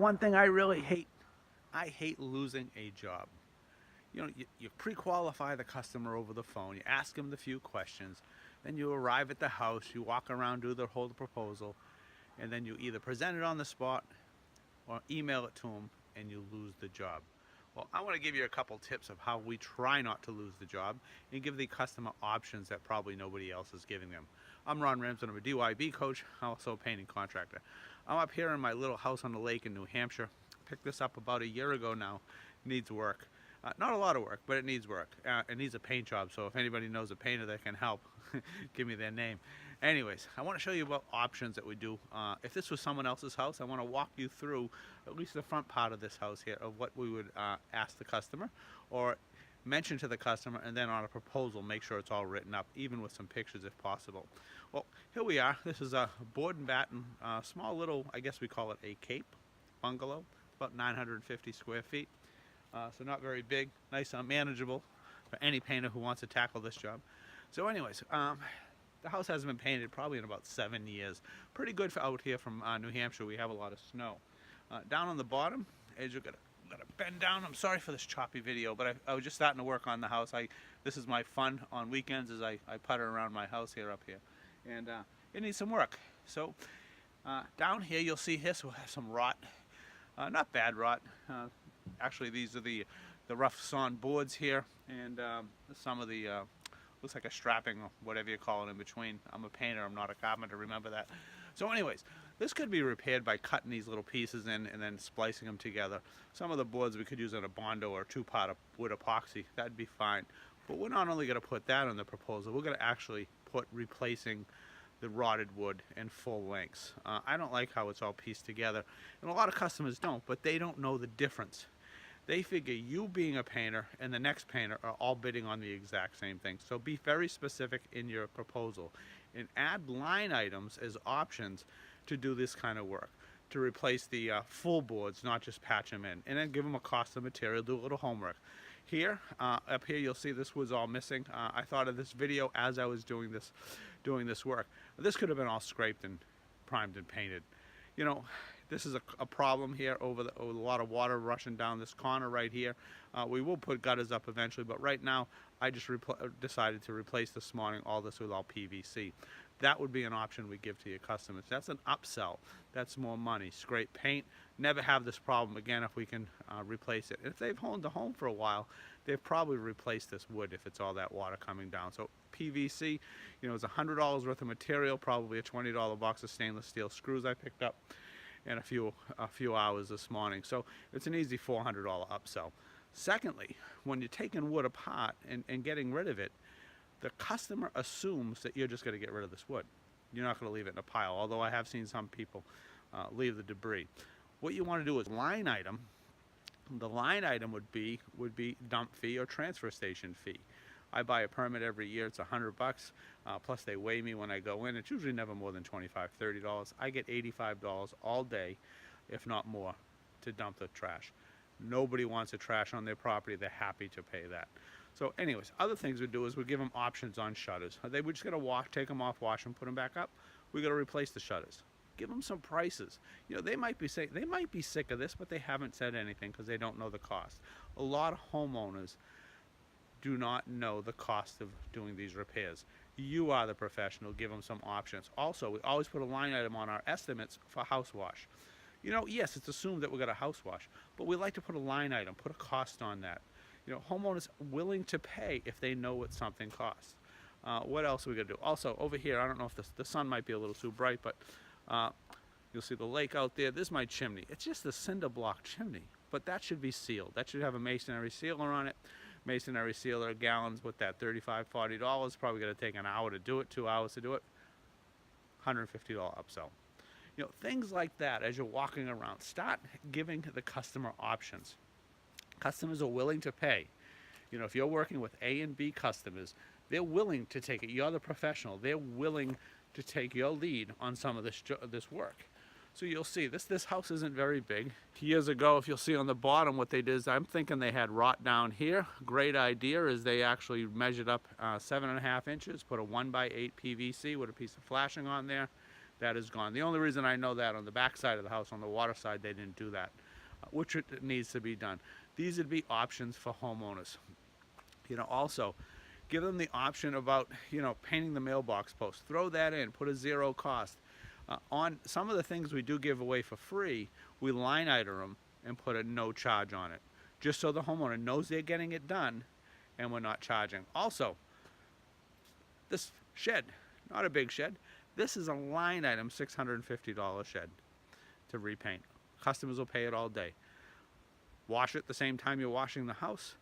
one thing I really hate, I hate losing a job. You pre-qualify the customer over the phone, you ask them the few questions, then you arrive at the house, you walk around, do the whole proposal, and then you either present it on the spot or email it to them and you lose the job. Well, I want to give you a couple tips of how we try not to lose the job and give the customer options that probably nobody else is giving them. I'm Ron Ramsden, I'm a DYB coach, also a painting contractor. I'm up here in my little house on the lake in New Hampshire. Picked this up about a year ago now. Needs work. Not a lot of work, but it needs work. It needs a paint job, so if anybody knows a painter that can help, give me their name. Anyways, I want to show you about options that we do. If this was someone else's house, I want to walk you through at least the front part of this house here of what we would ask the customer or mention to the customer, and then on a proposal make sure it's all written up, even with some pictures if possible. Well, here we are. This is a board and batten, small little, I guess we call it a cape bungalow, about 950 square feet. So not very big, nice and manageable for any painter who wants to tackle this job. So anyways, the house hasn't been painted probably in about 7 years. Pretty good for out here from New Hampshire. We have a lot of snow. Down on the bottom, as you're gonna bend down. I'm sorry for this choppy video, but I was just starting to work on the house. This is my fun on weekends as I putter around my house here up here. And it needs some work. So down here you'll see here, so we'll have some rot. Not bad rot. Actually, these are the rough sawn boards here, and some of the looks like a strapping or whatever you call it in between. I'm a painter, I'm not a carpenter, remember that. So anyways, this could be repaired by cutting these little pieces in and then splicing them together. Some of the boards we could use in a Bondo or two-part wood epoxy. That'd be fine. But we're not only going to put that on the proposal, we're going to actually put replacing the rotted wood in full lengths. I don't like how it's all pieced together, and a lot of customers don't, but they don't know the difference. They figure you being a painter and the next painter are all bidding on the exact same thing. So be very specific in your proposal and add line items as options to do this kind of work, to replace the full boards, not just patch them in, and then give them a cost of material, do a little homework. Here, up here, you'll see this was all missing. I thought of this video as I was doing this work. This could have been all scraped and primed and painted. You know, this is a problem here over a lot of water rushing down this corner right here. We will put gutters up eventually, but right now I just decided to replace this morning all this with all PVC. That would be an option we give to your customers. That's an upsell. That's more money. Scrape paint. Never have this problem again if we can replace it. And if they've owned the home for a while, they've probably replaced this wood if it's all that water coming down. So PVC, you know, it's $100 worth of material, probably a $20 box of stainless steel screws I picked up in a few hours this morning. So it's an easy $400 upsell. Secondly, when you're taking wood apart and getting rid of it, the customer assumes that you're just going to get rid of this wood. You're not going to leave it in a pile, although I have seen some people leave the debris. What you want to do is line item. The line item would be dump fee or transfer station fee. I buy a permit every year. It's $100, plus they weigh me when I go in. It's usually never more than $25, $30. I get $85 all day, if not more, to dump the trash. Nobody wants a trash on their property. They're happy to pay that. So anyways, other things we do is we give them options on shutters. We just got to take them off, wash them, put them back up. We got to replace the shutters. Give them some prices. You know, they might be sick of this, but they haven't said anything because they don't know the cost. A lot of homeowners do not know the cost of doing these repairs. You are the professional. Give them some options. Also, we always put a line item on our estimates for house wash. You know, yes, it's assumed that we're going to house wash, but we like to put a line item, put a cost on that. You know, homeowners willing to pay if they know what something costs. What else are we going to do? Also, over here, I don't know if the sun might be a little too bright, but you'll see the lake out there. This is my chimney. It's just a cinder block chimney, but that should be sealed. That should have a masonry sealer on it. Masonry sealer gallons with that $35, $40. Probably going to take an hour to do it, 2 hours to do it. $150 upsell. You know, things like that as you're walking around. Start giving the customer options. Customers are willing to pay. You know, if you're working with A and B customers, they're willing to take it. You're the professional. They're willing to take your lead on some of this work. So you'll see this house isn't very big. Years ago, if you'll see on the bottom what they did is, I'm thinking they had rot down here. Great idea is they actually measured up 7.5 inches, put a 1x8 PVC with a piece of flashing on there, that is gone. The only reason I know that on the back side of the house, on the water side, they didn't do that, which it needs to be done. These would be options for homeowners. Also, give them the option about, painting the mailbox post. Throw that in, put a zero cost. On some of the things we do give away for free, we line item them and put a no charge on it, just so the homeowner knows they're getting it done and we're not charging. Also, this shed, not a big shed, this is a line item $650 shed to repaint. Customers will pay it all day. Wash it the same time you're washing the house.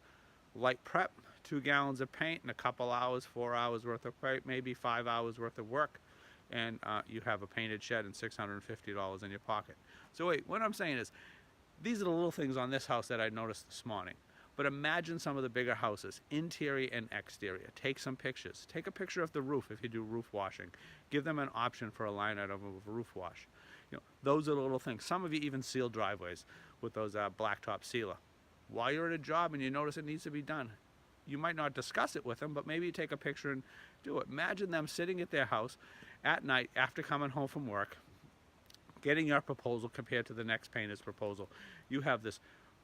Light prep, 2 gallons of paint in a couple hours, 4 hours worth of paint, maybe 5 hours worth of work, and you have a painted shed and $650 in your pocket. So wait, what I'm saying is, these are the little things on this house that I noticed this morning. But imagine some of the bigger houses, interior and exterior. Take some pictures. Take a picture of the roof if you do roof washing. Give them an option for a line item of a roof wash. Those are the little things. Some of you even seal driveways with those blacktop sealer. While you're at a job and you notice it needs to be done, you might not discuss it with them, but maybe you take a picture and do it. Imagine them sitting at their house at night after coming home from work, getting your proposal compared to the next painter's proposal. You have this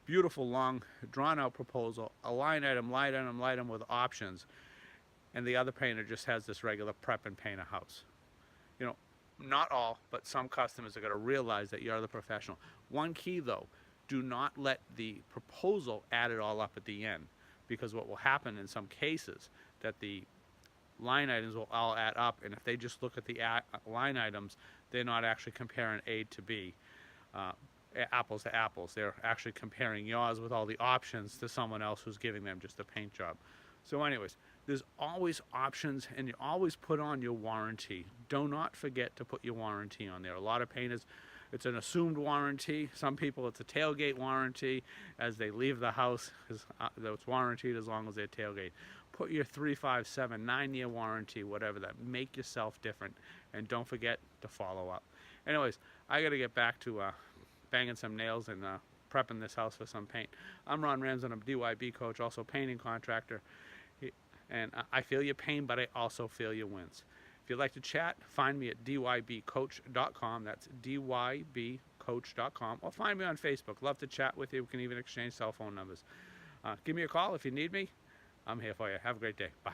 beautiful, long, drawn-out proposal, a line item with options, and the other painter just has this regular prep and paint a house. Not all, but some customers are going to realize that you're the professional. One key, though, do not let the proposal add it all up at the end, because what will happen in some cases, that the line items will all add up, and if they just look at the line items, they're not actually comparing A to B, apples to apples. They're actually comparing yours with all the options to someone else who's giving them just a paint job. So anyways, there's always options, and you always put on your warranty. Do not forget to put your warranty on there. A lot of painters, it's an assumed warranty. Some people, it's a tailgate warranty as they leave the house, because it's warranted as long as they're tailgate. Put your 3, 5, 7, 9-year warranty, whatever that. Make yourself different, and don't forget to follow up. Anyways, I got to get back to banging some nails and prepping this house for some paint. I'm Ron Ramsden. I'm a DYB coach, also painting contractor. And I feel your pain, but I also feel your wins. If you'd like to chat, find me at dybcoach.com. That's dybcoach.com. Or find me on Facebook. Love to chat with you. We can even exchange cell phone numbers. Give me a call if you need me. I'm here for you. Have a great day. Bye.